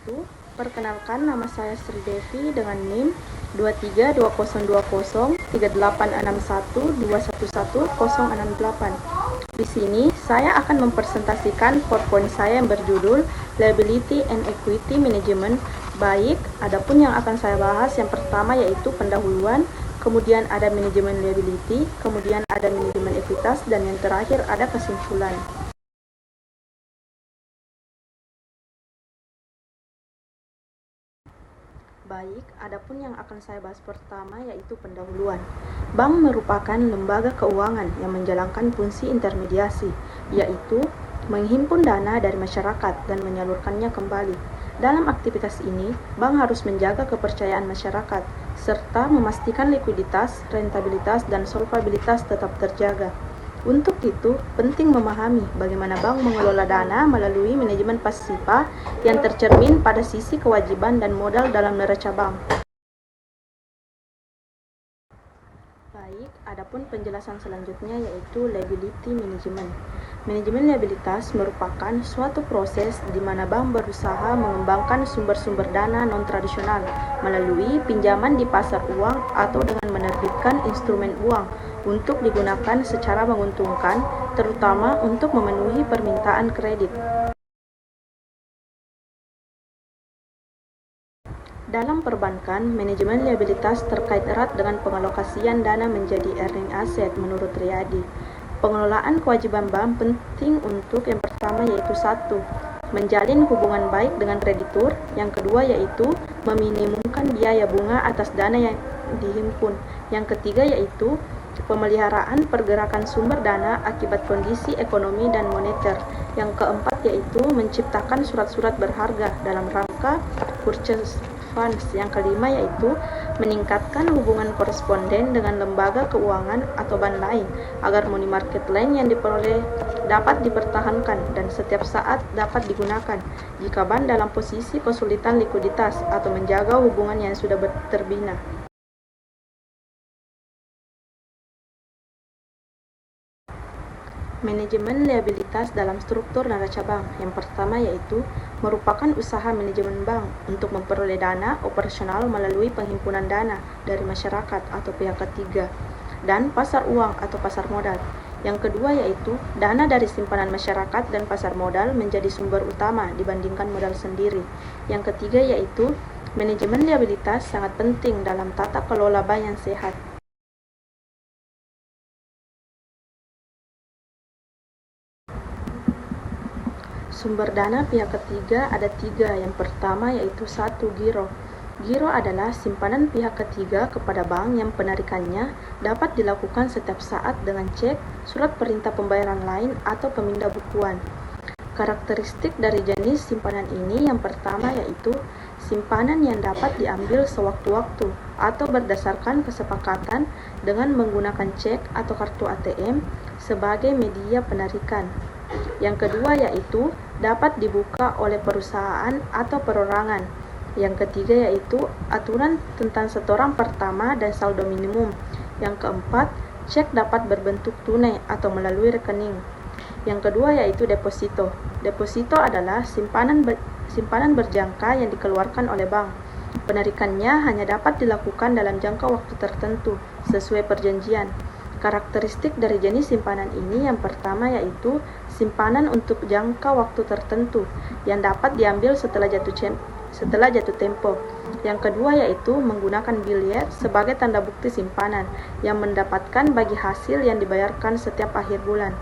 wabarakatuh. Perkenalkan, nama saya Sri Devi dengan NIM 2320203861211068. Di sini saya akan mempresentasikan PowerPoint saya yang berjudul Liability and Equity Management. Baik, adapun yang akan saya bahas yang pertama yaitu pendahuluan, kemudian ada manajemen liability, kemudian ada manajemen ekuitas, dan yang terakhir ada kesimpulan. Baik, adapun yang akan saya bahas pertama yaitu pendahuluan. Bank merupakan lembaga keuangan yang menjalankan fungsi intermediasi, yaitu menghimpun dana dari masyarakat dan menyalurkannya kembali. Dalam aktivitas ini, bank harus menjaga kepercayaan masyarakat, serta memastikan likuiditas, rentabilitas, dan solvabilitas tetap terjaga. Untuk itu, penting memahami bagaimana bank mengelola dana melalui manajemen pasifa yang tercermin pada sisi kewajiban dan modal dalam neraca bank. Baik, adapun penjelasan selanjutnya yaitu liability management. Manajemen liabilitas merupakan suatu proses di mana bank berusaha mengembangkan sumber-sumber dana non-tradisional melalui pinjaman di pasar uang atau dengan menerbitkan instrumen uang untuk digunakan secara menguntungkan, terutama untuk memenuhi permintaan kredit. Dalam perbankan, manajemen liabilitas terkait erat dengan pengalokasian dana menjadi earning asset menurut Riyadi. Pengelolaan kewajiban bank penting untuk yang pertama yaitu 1. Menjalin hubungan baik dengan kreditur. Yang kedua yaitu meminimumkan biaya bunga atas dana yang dihimpun. Yang ketiga yaitu pemeliharaan pergerakan sumber dana akibat kondisi ekonomi dan moneter. Yang keempat yaitu menciptakan surat-surat berharga dalam rangka purchase funds. Yang kelima yaitu meningkatkan hubungan koresponden dengan lembaga keuangan atau bank lain agar money market line yang diperoleh dapat dipertahankan dan setiap saat dapat digunakan jika bank dalam posisi kesulitan likuiditas atau menjaga hubungan yang sudah terbina. Manajemen liabilitas dalam struktur neraca bank. Yang pertama yaitu merupakan usaha manajemen bank untuk memperoleh dana operasional melalui penghimpunan dana dari masyarakat atau pihak ketiga dan pasar uang atau pasar modal. Yang kedua yaitu dana dari simpanan masyarakat dan pasar modal menjadi sumber utama dibandingkan modal sendiri. Yang ketiga yaitu manajemen liabilitas sangat penting dalam tata kelola bank yang sehat. Sumber dana pihak ketiga ada 3. Yang pertama yaitu 1. Giro. Giro adalah simpanan pihak ketiga kepada bank yang penarikannya dapat dilakukan setiap saat dengan cek, surat perintah pembayaran lain, atau pemindah bukuan. Karakteristik dari jenis simpanan ini yang pertama yaitu simpanan yang dapat diambil sewaktu-waktu atau berdasarkan kesepakatan dengan menggunakan cek atau kartu ATM sebagai media penarikan. Yang kedua yaitu dapat dibuka oleh perusahaan atau perorangan. Yang ketiga yaitu aturan tentang setoran pertama dan saldo minimum. Yang keempat, cek dapat berbentuk tunai atau melalui rekening. Yang kedua yaitu deposito. Deposito adalah simpanan berjangka yang dikeluarkan oleh bank. Penarikannya hanya dapat dilakukan dalam jangka waktu tertentu sesuai perjanjian. Karakteristik dari jenis simpanan ini yang pertama yaitu simpanan untuk jangka waktu tertentu yang dapat diambil setelah jatuh tempo. Yang kedua yaitu menggunakan biliet sebagai tanda bukti simpanan yang mendapatkan bagi hasil yang dibayarkan setiap akhir bulan.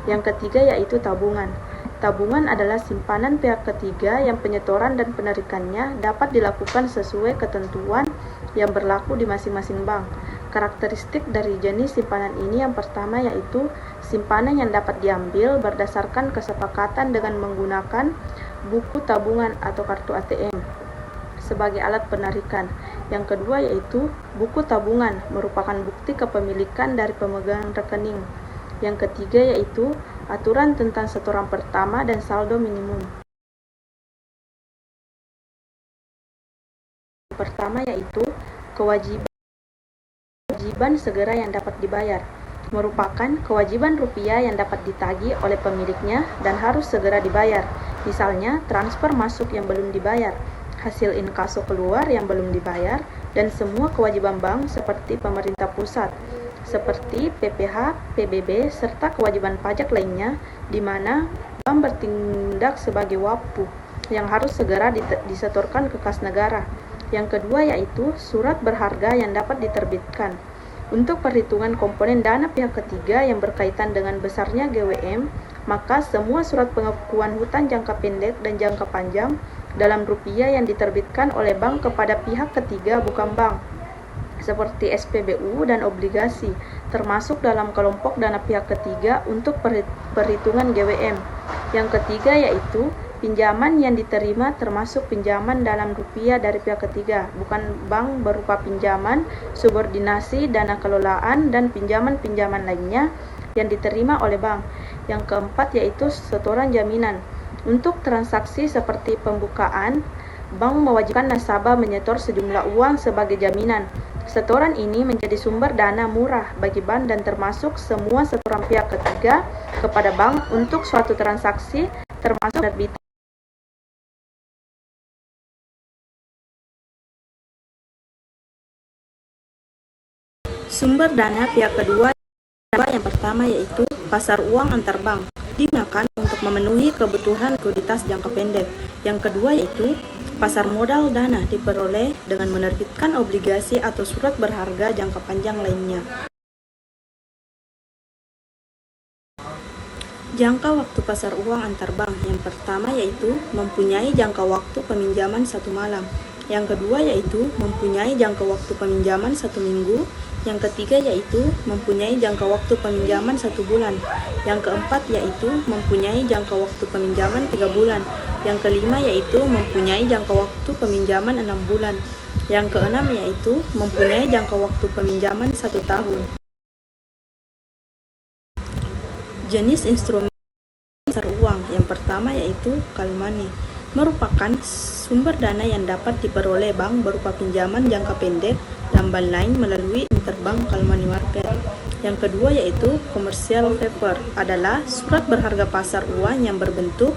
Yang ketiga yaitu tabungan. Tabungan adalah simpanan pihak ketiga yang penyetoran dan penarikannya dapat dilakukan sesuai ketentuan yang berlaku di masing-masing bank. Karakteristik dari jenis simpanan ini yang pertama yaitu simpanan yang dapat diambil berdasarkan kesepakatan dengan menggunakan buku tabungan atau kartu ATM sebagai alat penarikan. Yang kedua yaitu buku tabungan merupakan bukti kepemilikan dari pemegang rekening. Yang ketiga yaitu aturan tentang setoran pertama dan saldo minimum. Pertama yaitu kewajiban segera yang dapat dibayar, merupakan kewajiban rupiah yang dapat ditagih oleh pemiliknya dan harus segera dibayar. Misalnya, transfer masuk yang belum dibayar, hasil inkaso keluar yang belum dibayar, dan semua kewajiban bank seperti pemerintah pusat, seperti PPh, PBB, serta kewajiban pajak lainnya, di mana bank bertindak sebagai wapu yang harus segera disetorkan ke kas negara. Yang kedua yaitu surat berharga yang dapat diterbitkan. Untuk perhitungan komponen dana pihak ketiga yang berkaitan dengan besarnya GWM, maka semua surat pengakuan hutang jangka pendek dan jangka panjang dalam rupiah yang diterbitkan oleh bank kepada pihak ketiga bukan bank, seperti SPBU dan obligasi, termasuk dalam kelompok dana pihak ketiga untuk perhitungan GWM. Yang ketiga yaitu pinjaman yang diterima termasuk pinjaman dalam rupiah dari pihak ketiga, bukan bank, berupa pinjaman, subordinasi, dana kelolaan, dan pinjaman-pinjaman lainnya yang diterima oleh bank. Yang keempat yaitu setoran jaminan. Untuk transaksi seperti pembukaan, bank mewajibkan nasabah menyetor sejumlah uang sebagai jaminan. Setoran ini menjadi sumber dana murah bagi bank dan termasuk semua setoran pihak ketiga kepada bank untuk suatu transaksi, termasuk penerbitan. Sumber dana pihak kedua yang pertama yaitu pasar uang antar bank, digunakan untuk memenuhi kebutuhan likuiditas jangka pendek. Yang kedua yaitu pasar modal dana, diperoleh dengan menerbitkan obligasi atau surat berharga jangka panjang lainnya. Jangka waktu pasar uang antar bank yang pertama yaitu mempunyai jangka waktu peminjaman 1 malam. Yang kedua yaitu mempunyai jangka waktu peminjaman 1 minggu. Yang ketiga yaitu mempunyai jangka waktu peminjaman 1 bulan. Yang keempat yaitu mempunyai jangka waktu peminjaman 3 bulan. Yang kelima yaitu mempunyai jangka waktu peminjaman 6 bulan. Yang keenam yaitu mempunyai jangka waktu peminjaman 1 tahun. Jenis instrumen pasar uang yang pertama yaitu call money, merupakan sumber dana yang dapat diperoleh bank berupa pinjaman jangka pendek dan bank lain melalui interbank call money market. Yang kedua yaitu commercial paper, adalah surat berharga pasar uang yang berbentuk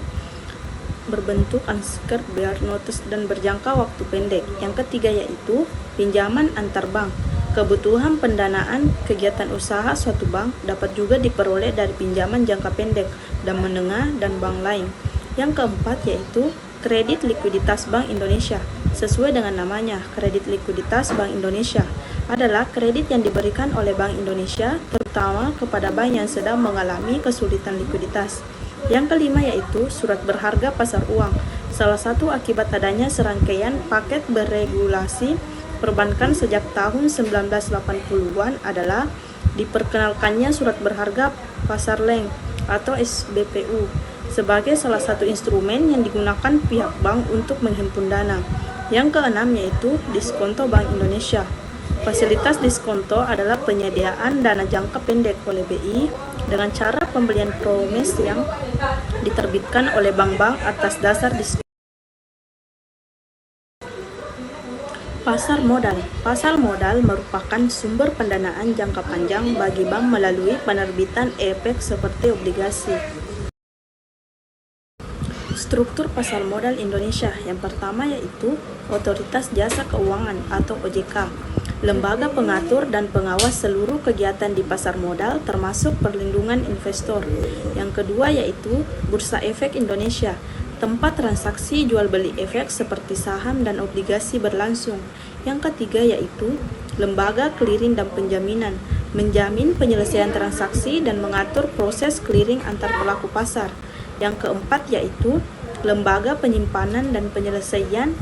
unsecured bearer notes dan berjangka waktu pendek. Yang ketiga yaitu pinjaman antar bank. Kebutuhan pendanaan kegiatan usaha suatu bank dapat juga diperoleh dari pinjaman jangka pendek dan menengah dan bank lain. Yang keempat yaitu kredit likuiditas Bank Indonesia. Sesuai dengan namanya, kredit likuiditas Bank Indonesia adalah kredit yang diberikan oleh Bank Indonesia terutama kepada bank yang sedang mengalami kesulitan likuiditas. Yang kelima yaitu surat berharga pasar uang. Salah satu akibat adanya serangkaian paket beregulasi perbankan sejak tahun 1980-an adalah diperkenalkannya surat berharga pasar leng atau SBPU sebagai salah satu instrumen yang digunakan pihak bank untuk menghimpun dana. Yang keenam yaitu diskonto Bank Indonesia. Fasilitas diskonto adalah penyediaan dana jangka pendek oleh BI dengan cara pembelian promes yang diterbitkan oleh bank-bank atas dasar diskon. Pasar modal. Pasar modal merupakan sumber pendanaan jangka panjang bagi bank melalui penerbitan efek seperti obligasi. Struktur pasar modal Indonesia yang pertama yaitu Otoritas Jasa Keuangan atau OJK, lembaga pengatur dan pengawas seluruh kegiatan di pasar modal termasuk perlindungan investor. Yang kedua yaitu Bursa Efek Indonesia, tempat transaksi jual beli efek seperti saham dan obligasi berlangsung. Yang ketiga yaitu lembaga clearing dan penjaminan, menjamin penyelesaian transaksi dan mengatur proses clearing antar pelaku pasar. Yang keempat yaitu lembaga penyimpanan dan penyelesaian,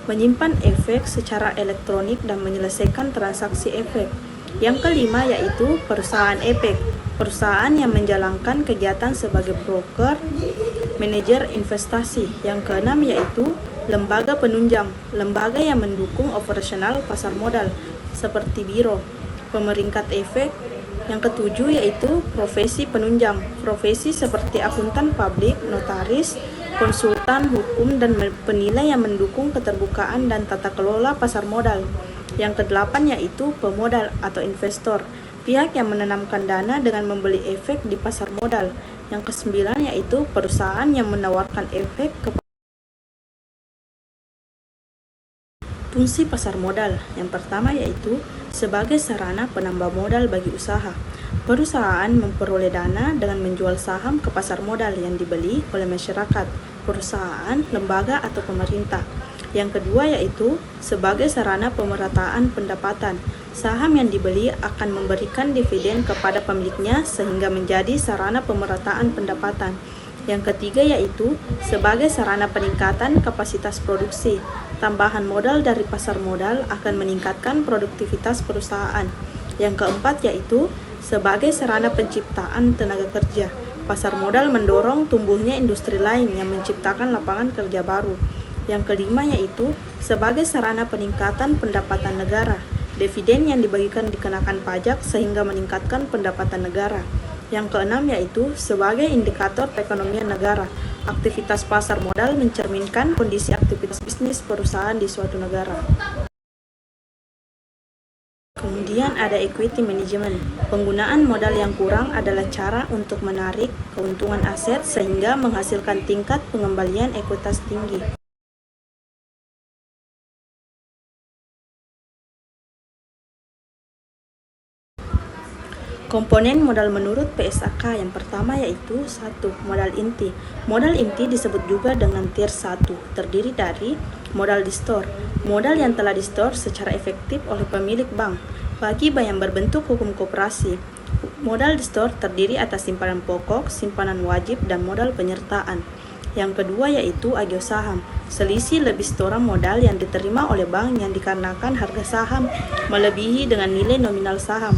menyimpan efek secara elektronik dan menyelesaikan transaksi efek. Yang kelima yaitu perusahaan efek, perusahaan yang menjalankan kegiatan sebagai broker, manajer investasi. Yang keenam yaitu lembaga penunjang, lembaga yang mendukung operasional pasar modal seperti biro, pemeringkat efek. Yang ketujuh yaitu profesi penunjang, profesi seperti akuntan publik, notaris, konsultan hukum, dan penilai yang mendukung keterbukaan dan tata kelola pasar modal. Yang kedelapan yaitu pemodal atau investor, pihak yang menanamkan dana dengan membeli efek di pasar modal. Yang kesembilan yaitu perusahaan yang menawarkan efek kepada fungsi pasar modal. Yang pertama yaitu sebagai sarana penambah modal bagi usaha. Perusahaan memperoleh dana dengan menjual saham ke pasar modal yang dibeli oleh masyarakat, perusahaan, lembaga, atau pemerintah. Yang kedua yaitu sebagai sarana pemerataan pendapatan. Saham yang dibeli akan memberikan dividen kepada pemiliknya sehingga menjadi sarana pemerataan pendapatan. Yang ketiga yaitu sebagai sarana peningkatan kapasitas produksi. Tambahan modal dari pasar modal akan meningkatkan produktivitas perusahaan. Yang keempat yaitu sebagai sarana penciptaan tenaga kerja. Pasar modal mendorong tumbuhnya industri lain yang menciptakan lapangan kerja baru. Yang kelima yaitu sebagai sarana peningkatan pendapatan negara. Dividen yang dibagikan dikenakan pajak sehingga meningkatkan pendapatan negara. Yang keenam yaitu sebagai indikator perekonomian negara. Aktivitas pasar modal mencerminkan kondisi aktivitas bisnis perusahaan di suatu negara. Kemudian ada equity management. Penggunaan modal yang kurang adalah cara untuk menarik keuntungan aset sehingga menghasilkan tingkat pengembalian ekuitas tinggi. Komponen modal menurut PSAK yang pertama yaitu 1. Modal inti. Modal inti disebut juga dengan tier 1, terdiri dari modal di-store. Modal yang telah di-store secara efektif oleh pemilik bank bagi bank yang berbentuk hukum koperasi. Modal di-store terdiri atas simpanan pokok, simpanan wajib, dan modal penyertaan. Yang kedua yaitu agio saham, selisih lebih setoran modal yang diterima oleh bank yang dikarenakan harga saham melebihi dengan nilai nominal saham.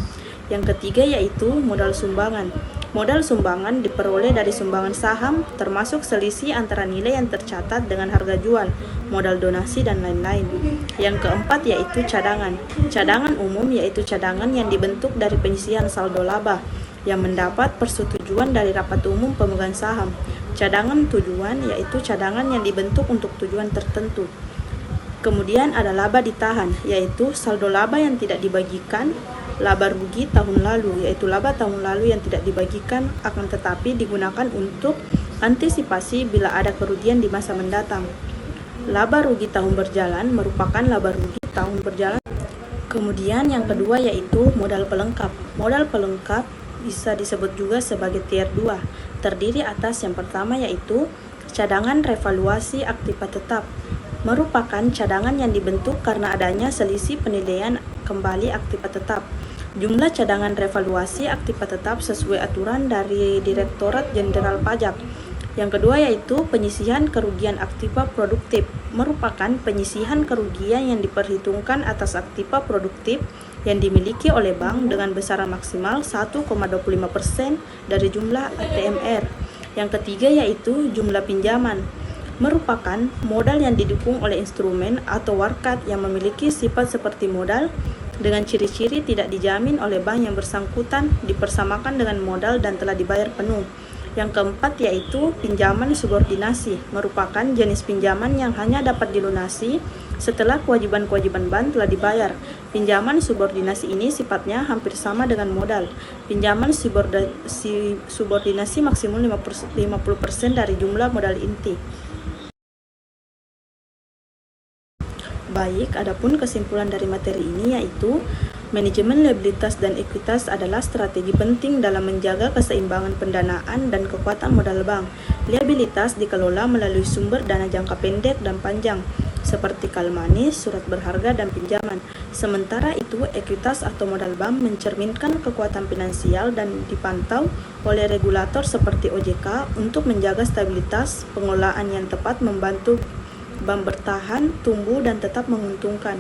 Yang ketiga yaitu modal sumbangan. Modal sumbangan diperoleh dari sumbangan saham, termasuk selisih antara nilai yang tercatat dengan harga jual, modal donasi, dan lain-lain. Yang keempat yaitu cadangan. Cadangan umum yaitu cadangan yang dibentuk dari penyisihan saldo laba, yang mendapat persetujuan dari rapat umum pemegang saham. Cadangan tujuan yaitu cadangan yang dibentuk untuk tujuan tertentu. Kemudian ada laba ditahan, yaitu saldo laba yang tidak dibagikan. Laba rugi tahun lalu, yaitu laba tahun lalu yang tidak dibagikan akan tetapi digunakan untuk antisipasi bila ada kerugian di masa mendatang. Laba rugi tahun berjalan merupakan laba rugi tahun berjalan. Kemudian yang kedua yaitu modal pelengkap. Modal pelengkap bisa disebut juga sebagai tier 2, terdiri atas yang pertama yaitu cadangan revaluasi aktiva tetap. Merupakan cadangan yang dibentuk karena adanya selisih penilaian kembali aktiva tetap. Jumlah cadangan revaluasi aktiva tetap sesuai aturan dari Direktorat Jenderal Pajak. Yang kedua yaitu penyisihan kerugian aktiva produktif. Merupakan penyisihan kerugian yang diperhitungkan atas aktiva produktif yang dimiliki oleh bank dengan besaran maksimal 1,25% dari jumlah ATMR. Yang ketiga yaitu jumlah pinjaman. Merupakan modal yang didukung oleh instrumen atau warkat yang memiliki sifat seperti modal dengan ciri-ciri tidak dijamin oleh bank yang bersangkutan, dipersamakan dengan modal dan telah dibayar penuh. Yang keempat yaitu pinjaman subordinasi, merupakan jenis pinjaman yang hanya dapat dilunasi setelah kewajiban-kewajiban bank telah dibayar. Pinjaman subordinasi ini sifatnya hampir sama dengan modal. Pinjaman subordinasi maksimum 50% dari jumlah modal inti. Baik, adapun kesimpulan dari materi ini yaitu manajemen liabilitas dan ekuitas adalah strategi penting dalam menjaga keseimbangan pendanaan dan kekuatan modal bank. Liabilitas dikelola melalui sumber dana jangka pendek dan panjang, seperti kal manis, surat berharga, dan pinjaman. Sementara itu, ekuitas atau modal bank mencerminkan kekuatan finansial dan dipantau oleh regulator seperti OJK untuk menjaga stabilitas. Pengelolaan yang tepat membantu bank bertahan, tumbuh, dan tetap menguntungkan.